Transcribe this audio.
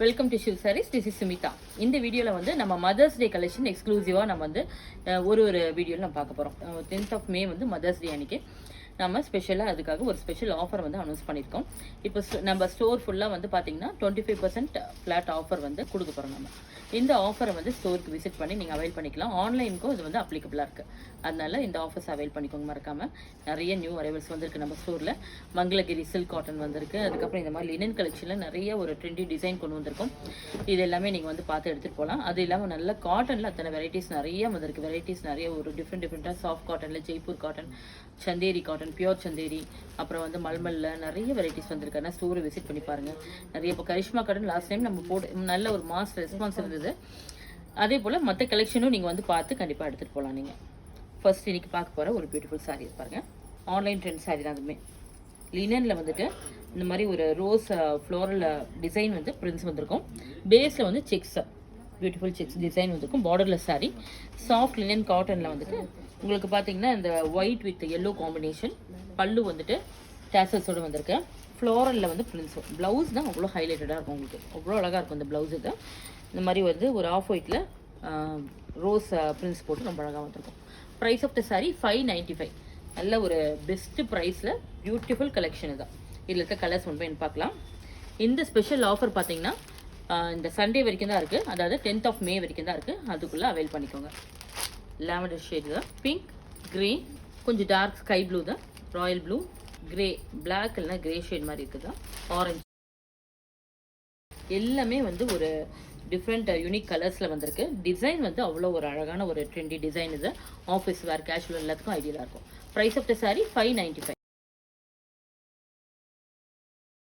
Welcome to Shiv Sarees. This is Sumitha. இந்த வீடியோவில் வந்து நம்ம மதர்ஸ் டே கலெக்ஷன் எக்ஸ்க்ளூசிவாக நம்ம வந்து ஒரு வீடியோவில் நம்ம பார்க்க போகிறோம். 10th of May வந்து மதர்ஸ் டே அன்றைக்கி நம்ம ஸ்பெஷலாக அதுக்காக ஒரு ஸ்பெஷல் ஆஃபர் வந்து அனௌன்ஸ் பண்ணியிருக்கோம். இப்போ நம்ம ஸ்டோர் ஃபுல்லாக வந்து பார்த்தீங்கன்னா 25% ஃப்ளாட் ஆஃபர் வந்து கொடுக்க போகிறோம். நம்ம இந்த ஆஃபரை வந்து ஸ்டோருக்கு விசிட் பண்ணி நீங்கள் அவைல் பண்ணிக்கலாம். ஆன்லைனுக்கும் இது வந்து அப்ளிகபிளாக இருக்குது. அதனால இந்த ஆஃபர்ஸ் அவைல் பண்ணிக்கோங்க மறக்காமல். நிறைய நியூ அரைவல்ஸ் வந்திருக்கு நம்ம ஸ்டோரில். மங்களகிரி சில்க் காட்டன் வந்திருக்கு. அதுக்கப்புறம் இந்த மாதிரி லினன் கலெக்ஷனில் நிறைய ஒரு ட்ரெண்டி டிசைன் கொண்டு வந்திருக்கும். இது எல்லாமே நீங்கள் வந்து பார்த்து எடுத்துகிட்டு போகலாம். அது இல்லாமல் நல்ல காட்டனில் அத்தனை வெரைட்டிஸ் நிறைய வந்திருக்கு. வெரைட்டிஸ் நிறைய ஒரு டிஃப்ரெண்ட்டாக சாஃப்ட் காட்டனில் Jaipur cotton, Chanderi cotton, pure Chanderi, அப்புறம் வந்து மல்மல்ல நிறைய வெரைட்டிஸ் வந்திருக்கு. ஆனால் ஸ்டோரை விசிட் பண்ணி பாருங்கள். நிறைய இப்போ கரிஷ்மா காட்டன் லாஸ்ட் டைம் நம்ம போட்டு நல்ல ஒரு மாஸ் ரெஸ்பான்ஸ் இருந்தது. அதே போல் மற்ற கலெக்ஷனும் நீங்கள் வந்து பார்த்து கண்டிப்பாக எடுத்துகிட்டு போகலாம். நீங்கள் ஃபர்ஸ்ட் இன்னைக்கு பார்க்க போகிற ஒரு பியூட்டிஃபுல் சாரீ பாருங்கள். ஆன்லைன் ட்ரெண்ட் சாரீ தான். அதுவுமே லினனில் வந்துட்டு இந்த மாதிரி ஒரு ரோஸ் ஃப்ளோரல் டிசைன் வந்து பிரிண்ட்ஸ் வந்திருக்கும். பேஸில் வந்து செக்ஸ், பியூட்டிஃபுல் செக்ஸ் டிசைன் வந்திருக்கும். பார்டர்லெஸ் சாரீ, சாஃப்ட் லினன் காட்டனில் வந்துட்டு உங்களுக்கு பார்த்தீங்கன்னா இந்த ஒயிட் வித் எல்லோ காம்பினேஷன். பல்லு வந்துட்டு டேசல்ஸோடு வந்திருக்கு. ஃப்ளோரலில் வந்து பிரிண்ட்ஸும். ப்ளவுஸ் தான் அவ்வளோ ஹைலைட்டடாக இருக்கும். உங்களுக்கு அவ்வளோ அழகாக இருக்கும் இந்த ப்ளவுஸ். இது இந்த மாதிரி வந்து ஒரு ஆஃப் ஒயிட்டில் ரோஸ் பிரிண்ட்ஸ் போட்டு ரொம்ப அழகாக வந்திருக்கும். Price of the sari 595. நல்ல ஒரு பெஸ்ட்டு ப்ரைஸில் பியூட்டிஃபுல் கலெக்ஷன் தான். இதில் இருக்க கலர்ஸ் ஒன்று போய் பார்க்கலாம். இந்த ஸ்பெஷல் ஆஃபர் பார்த்தீங்கன்னா இந்த சண்டே வரைக்கும் தான் இருக்குது. அதாவது 10th of May வரைக்கும் தான் இருக்குது. அதுக்குள்ளே அவைல் பண்ணிக்கோங்க. லாவெண்டர் ஷேட் தான், பிங்க், க்ரீன், கொஞ்சம் டார்க் ஸ்கை ப்ளூ தான், ராயல் ப்ளூ, கிரே, பிளாக் இல்லைனா கிரே ஷேட் மாதிரி இருக்குது, ஆரஞ்சு, எல்லாமே வந்து ஒரு டிஃப்ரெண்ட் யூனிக் கலர்ஸில் வந்திருக்கு. டிசைன் வந்து அவ்வளோ ஒரு அழகான ஒரு ட்ரெண்டி டிசைன். இது ஆஃபீஸ் வேர், கேஷுவல் எல்லாத்துக்கும் ஐடியலாக இருக்கும். Price of the sari 595.